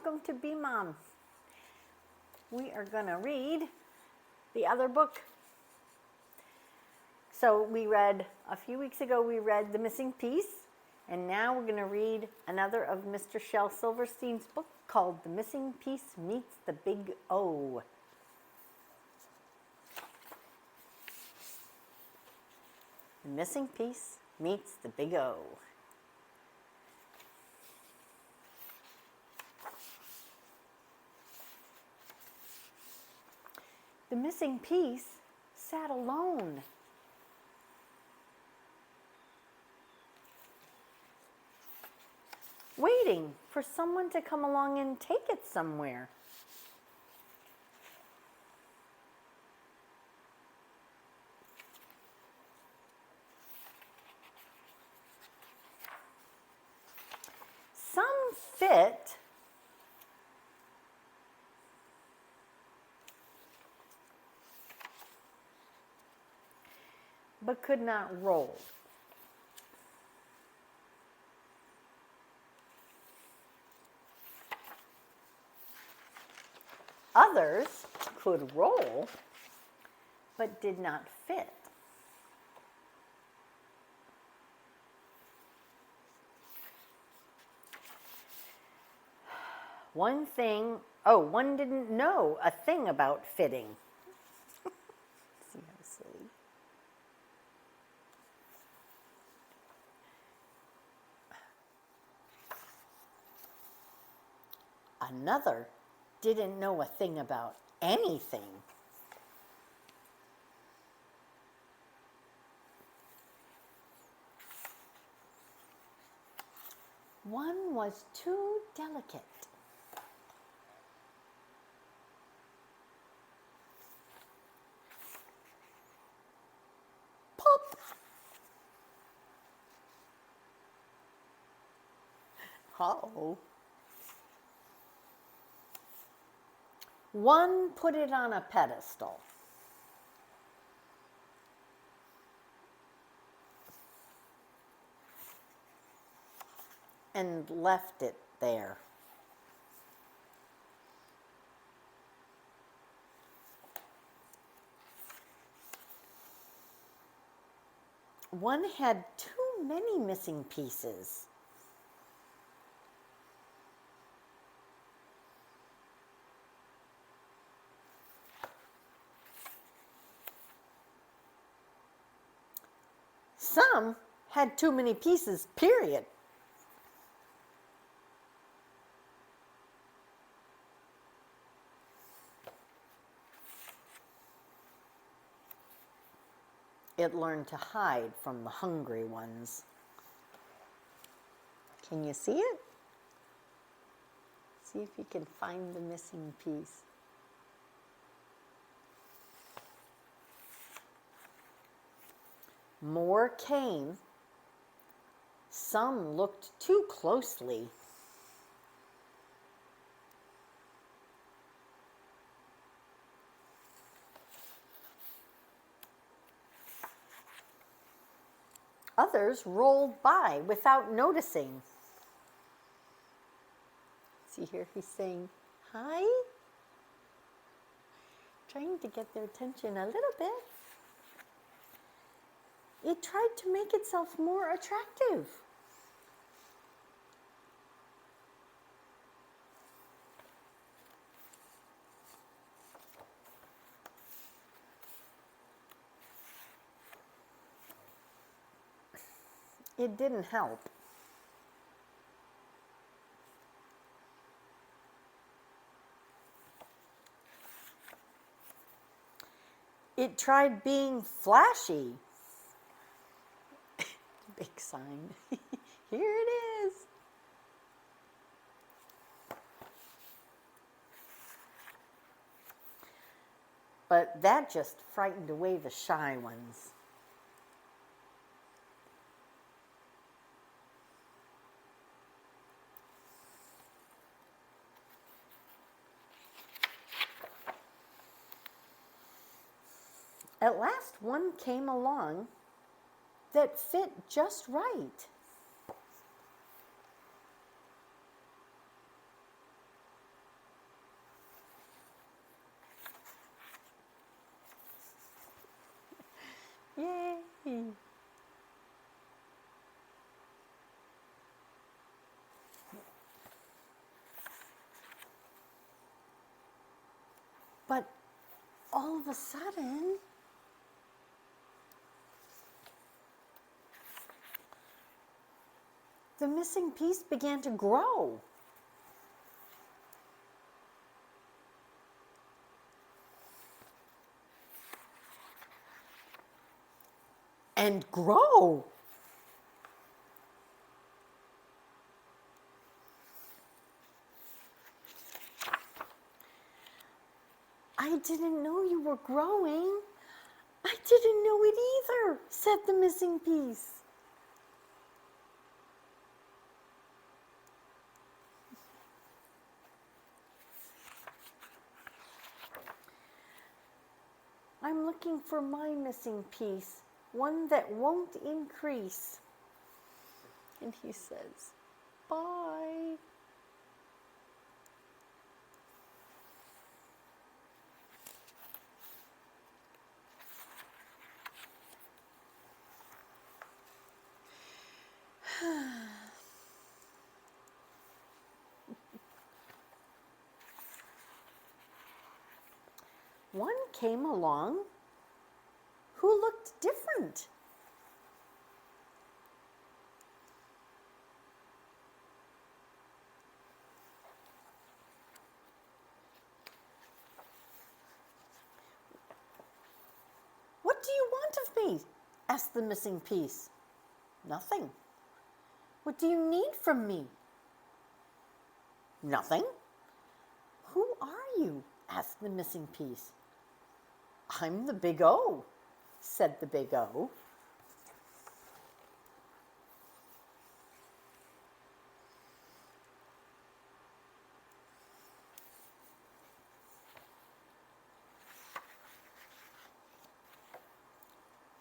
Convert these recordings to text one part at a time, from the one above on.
welcome to Bee Mom. We are going to read the other book. So we read, a few weeks ago, we read The Missing Piece, and now we're going to read another of Mr. Shel Silverstein's book called The Missing Piece Meets the Big O. The Missing Piece Meets the Big O. The missing piece sat alone. Waiting for someone to come along and take it somewhere. Some fit, but could not roll. Others could roll, but did not fit. One didn't know a thing about fitting. See how silly. Another didn't know a thing about anything. One was too delicate. Pop! Uh-oh. One put it on a pedestal. And left it there. One had too many missing pieces. Some had too many pieces, period. It learned to hide from the hungry ones. Can you see it? See if you can find the missing piece. More came. Some looked too closely. Others rolled by without noticing. See here, he's saying, hi? Trying to get their attention a little bit. It tried to make itself more attractive. It didn't help. It tried being flashy. Big sign. Here it is. But that just frightened away the shy ones. At last one came along that fit just right. But all of a sudden, the missing piece began to grow. And grow. I didn't know you were growing. I didn't know it either, said the missing piece. I'm looking for my missing piece, one that won't increase. And he says, bye. One came along who looked different. What do you want of me? Asked the missing piece. Nothing. What do you need from me? Nothing. Who are you? Asked the missing piece. I'm the Big O, said the Big O.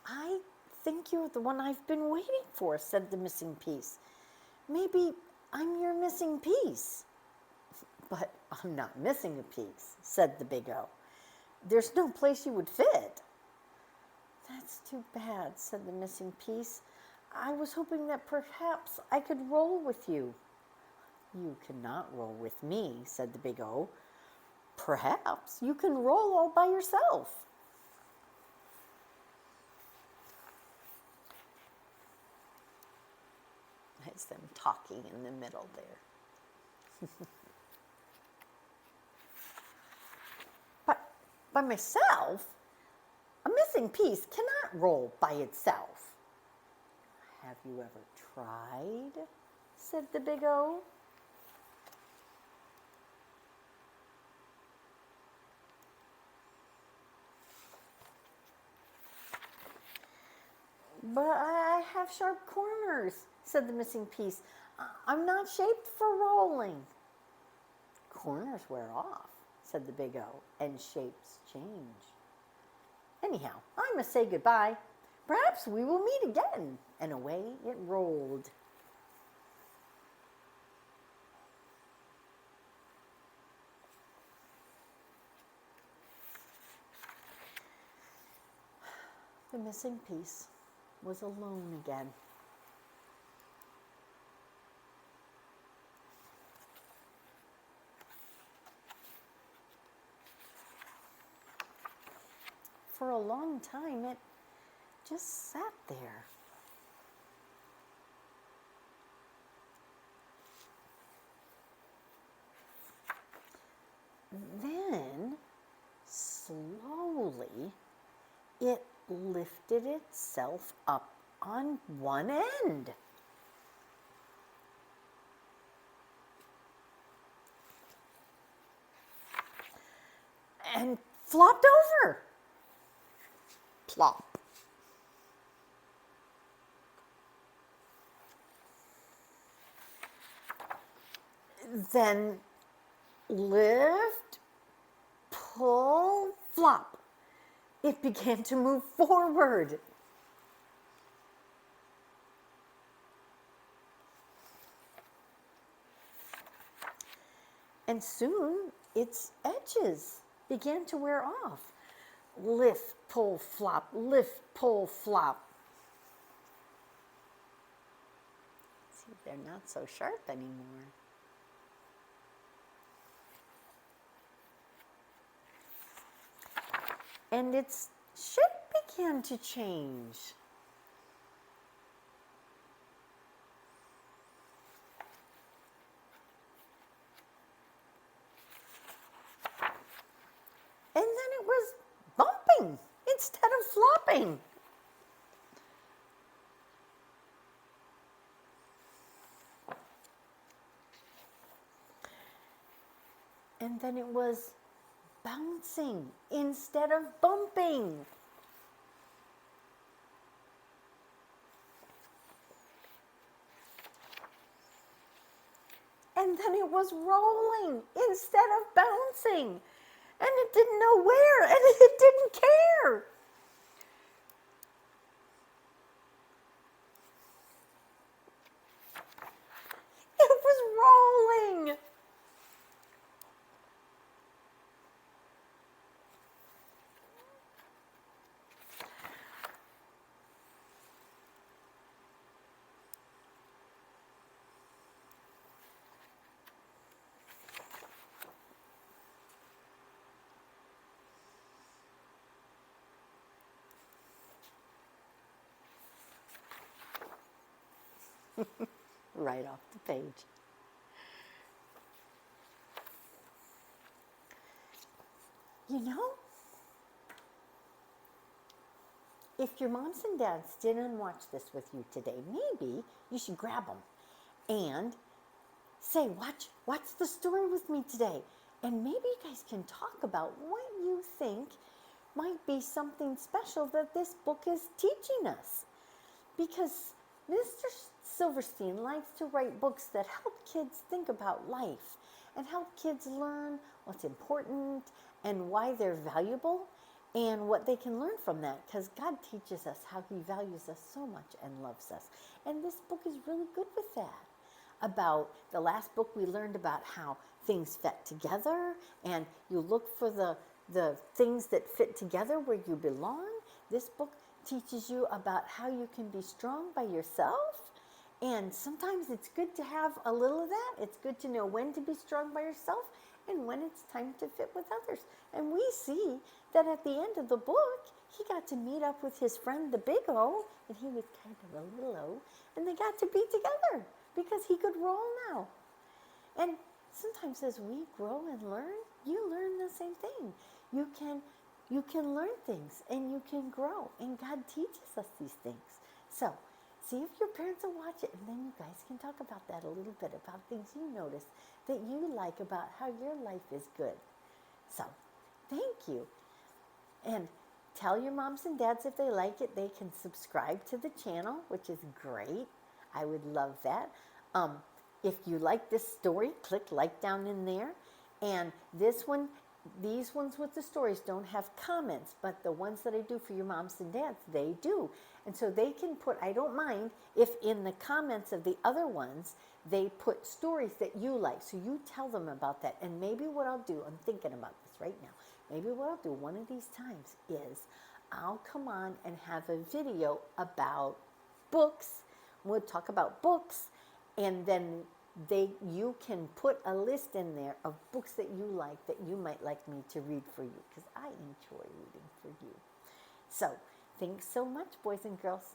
I think you're the one I've been waiting for, said the missing piece. Maybe I'm your missing piece. But I'm not missing a piece, said the Big O. There's no place you would fit. That's too bad, said the missing piece. I was hoping that perhaps I could roll with you. You cannot roll with me, said the Big O. Perhaps you can roll all by yourself. It's them talking in the middle there. But by myself, a missing piece cannot roll by itself. Have you ever tried? Said the Big O. But I have sharp corners, said the missing piece. I'm not shaped for rolling. Corners wear off, said the Big O, and shapes change. Anyhow, I must say goodbye. Perhaps we will meet again. And away it rolled. The missing piece was alone again. For a long time, it just sat there. Then, slowly, it lifted itself up on one end. And flopped over. Plop. Then lift, pull, flop. It began to move forward. And soon its edges began to wear off. Lift, pull, flop, lift, pull, flop. See, they're not so sharp anymore. and its shape began to change. And then it was bumping instead of flopping. And then it was bouncing instead of bumping. And then it was rolling instead of bouncing. And it didn't know where, and it didn't care. It was rolling. Right off the page. You know, if your moms and dads didn't watch this with you today, maybe you should grab them and say, watch the story with me today. And maybe you guys can talk about what you think might be something special that this book is teaching us. Because Mr. Silverstein likes to write books that help kids think about life and help kids learn what's important and why they're valuable and what they can learn from that, because God teaches us how he values us so much and loves us. And this book is really good with that. About the last book, we learned about how things fit together, and you look for the things that fit together where you belong. This book teaches you about how you can be strong by yourself. And sometimes it's good to have a little of that. It's good to know when to be strong by yourself and when it's time to fit with others. And we see that at the end of the book, he got to meet up with his friend, the Big O, and he was kind of a little O, and they got to be together because he could roll now. And sometimes as we grow and learn, you learn the same thing. You can learn things and you can grow, and God teaches us these things. So see if your parents will watch it, and then you guys can talk about that a little bit, about things you notice that you like about how your life is good. So thank you. And tell your moms and dads if they like it, they can subscribe to the channel, which is great. I would love that. If you like this story, click like down in there. And this one, these ones with the stories don't have comments, but the ones that I do for your moms and dads, they do. And so they can put, I don't mind if in the comments of the other ones, they put stories that you like. So you tell them about that. And maybe what I'll do, I'm thinking about this right now. Maybe what I'll do one of these times is I'll come on and have a video about books. We'll talk about books, and then you can put a list in there of books that you like that you might like me to read for you, because I enjoy reading for you. So thanks so much, boys and girls.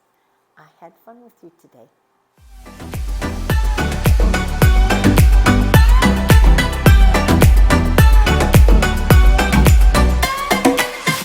I had fun with you today.